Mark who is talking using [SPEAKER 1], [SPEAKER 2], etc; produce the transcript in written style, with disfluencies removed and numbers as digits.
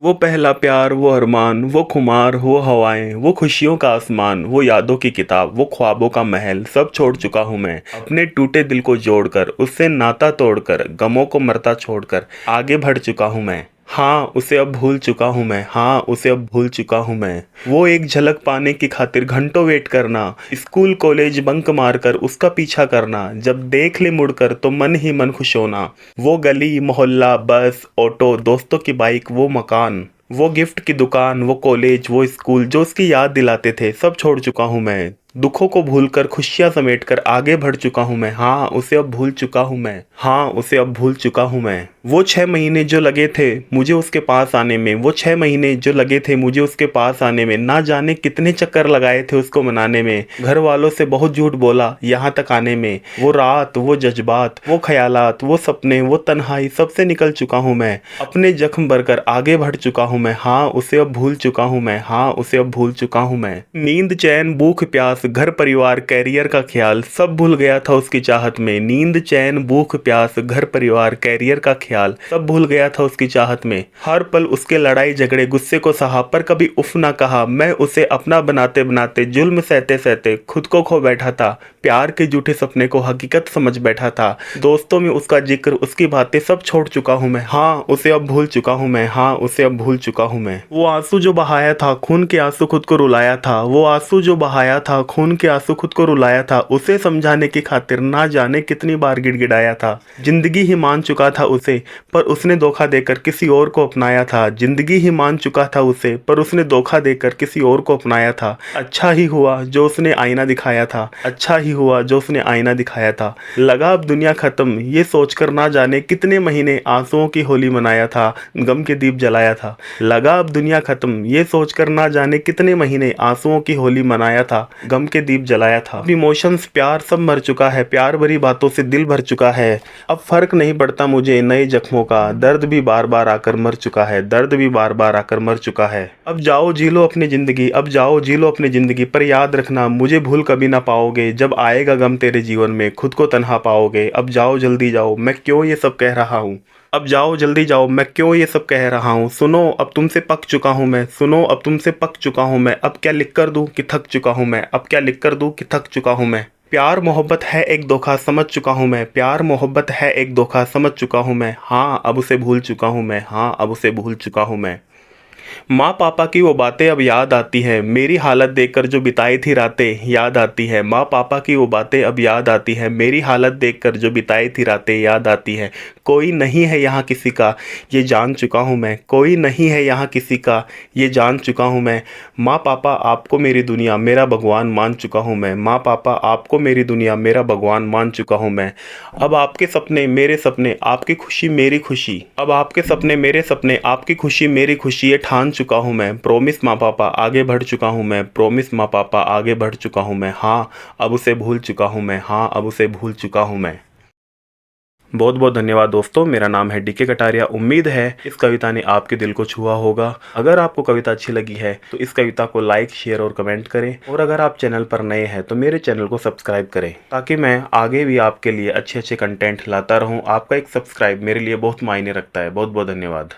[SPEAKER 1] वो पहला प्यार, वो अरमान, वो खुमार, वो हवाएं, वो खुशियों का आसमान, वो यादों की किताब, वो ख्वाबों का महल, सब छोड़ चुका हूँ मैं। अपने टूटे दिल को जोड़कर, उससे नाता तोड़कर, गमों को मरता छोड़कर, आगे बढ़ चुका हूँ मैं। हाँ, उसे अब भूल चुका हूँ मैं। हाँ, उसे अब भूल चुका हूँ मैं। वो एक झलक पाने की खातिर घंटों वेट करना, स्कूल कॉलेज बंक मारकर उसका पीछा करना, जब देख ले मुड़कर तो मन ही मन खुश होना। वो गली मोहल्ला बस ऑटो दोस्तों की बाइक, वो मकान, वो गिफ्ट की दुकान, वो कॉलेज, वो स्कूल जो उसकी याद दिलाते थे, सब छोड़ चुका हूँ मैं। दुखों को भूलकर खुशियां समेटकर आगे बढ़ चुका हूँ मैं। हाँ, उसे अब भूल चुका हूँ मैं। हाँ, उसे अब भूल चुका हूँ मैं। वो 6 महीने जो लगे थे मुझे उसके पास आने में, वो 6 महीने जो लगे थे मुझे उसके पास आने में, ना जाने कितने चक्कर लगाए थे उसको मनाने में, घर वालों से बहुत झूठ बोला यहाँ तक आने में। वो रात, वो जज्बात, वो ख्यालात, वो सपने, वो तन्हाई, सबसे निकल चुका हूँ मैं। अपने जख्म भरकर आगे बढ़ चुका हूँ मैं। हाँ, उसे अब भूल चुका हूँ मैं। हाँ, उसे अब भूल चुका हूँ मैं। नींद चैन भूख प्यास घर परिवार कैरियर का ख्याल, सब भूल गया था उसकी चाहत में। नींद चैन भूख प्यास घर परिवार कैरियर का ख्याल, सब भूल गया था उसकी चाहत में। हर पल उसके लड़ाई झगड़े गुस्से को सहा, पर कभी उफ ना कहा। मैं उसे अपना बनाते बनाते जुल्म सहते सहते खुद को खो बैठा था। प्यार के झूठे सपने को हकीकत समझ बैठा था। दोस्तों में उसका जिक्र उसकी बातें सब छोड़ चुका हूँ मैं। हाँ, उसे अब भूल चुका हूँ मैं। हाँ, उसे अब भूल चुका हूँ मैं। वो आंसू जो बहाया था, खून के आंसू खुद को रुलाया था। वो आंसू जो बहाया था, खून के आंसू खुद को रुलाया था। उसे समझाने की खातिर ना जाने कितनी बार गिड़गिड़ाया था। जिंदगी ही मान चुका था उसे, पर उसने धोखा देकर किसी और को अपनाया था। जिंदगी ही मान चुका था उसे, पर उसने धोखा देकर किसी और को अपनाया था। अच्छा ही हुआ जो उसने आईना दिखाया था। अच्छा ही हुआ जो उसने आईना दिखाया था। लगा अब दुनिया खत्म ये सोचकर ना जाने कितने महीने आंसुओं की होली मनाया था, गम के दीप जलाया था। लगा अब दुनिया खत्म ये सोचकर ना जाने कितने महीने आंसुओं की होली मनाया था, गम के दीप जलाया था। अब इमोशंस प्यार सब मर चुका है, प्यार भरी बातों से दिल भर चुका है। अब फर्क नहीं पड़ता मुझे नए जख्मों का, दर्द भी बार बार आकर मर चुका है। दर्द भी बार बार आकर मर चुका है। अब जाओ जी लो अपनी जिंदगी, अब जाओ जी लो अपनी जिंदगी, पर याद रखना मुझे भूल कभी ना पाओगे। जब आएगा गम तेरे जीवन में खुद को तन्हा पाओगे। अब जाओ जल्दी जाओ, मैं क्यों ये सब कह रहा हूँ। अब जाओ जल्दी जाओ, मैं क्यों ये सब कह रहा हूँ। सुनो अब तुमसे पक चुका हूँ मैं। सुनो अब तुमसे पक चुका हूँ मैं। अब क्या लिख कर दूँ कि थक चुका हूँ मैं। अब क्या लिख कर दूँ कि थक चुका हूँ मैं। प्यार मोहब्बत है एक धोखा समझ चुका हूँ मैं। प्यार मोहब्बत है एक धोखा समझ चुका हूँ मैं। हाँ, अब उसे भूल चुका हूँ मैं। हाँ, अब उसे भूल चुका हूँ मैं। माँ पापा की वो बातें अब याद आती हैं, मेरी हालत देखकर जो बिताई थी रातें याद आती है। माँ पापा की वो बातें अब याद आती हैं, मेरी हालत देखकर जो बिताई थी रातें याद आती हैं। कोई नहीं है यहाँ किसी का ये जान चुका हूँ मैं। कोई नहीं है यहाँ किसी का ये जान चुका हूँ मैं। माँ पापा आपको मेरी दुनिया मेरा भगवान मान चुका हूँ मैं। माँ पापा आपको मेरी दुनिया मेरा भगवान मान चुका हूँ मैं। अब आपके सपने मेरे सपने, आपकी खुशी मेरी खुशी। अब आपके सपने मेरे सपने, आपकी खुशी मेरी खुशी, ये ठान चुका हूँ मैं। प्रॉमिस माँ पापा आगे बढ़ चुका हूँ मैं। प्रॉमिस माँ पापा आगे बढ़ चुका हूँ मैं। हाँ, अब उसे भूल चुका हूँ मैं। हाँ, अब उसे भूल चुका हूँ मैं। बहुत बहुत धन्यवाद दोस्तों। मेरा नाम है डीके कटारिया। उम्मीद है इस कविता ने आपके दिल को छुआ होगा। अगर आपको कविता अच्छी लगी है तो इस कविता को लाइक शेयर और कमेंट करें, और अगर आप चैनल पर नए हैं तो मेरे चैनल को सब्सक्राइब करें, ताकि मैं आगे भी आपके लिए अच्छे अच्छे कंटेंट लाता रहूं। आपका एक सब्सक्राइब मेरे लिए बहुत मायने रखता है। बहुत बहुत धन्यवाद।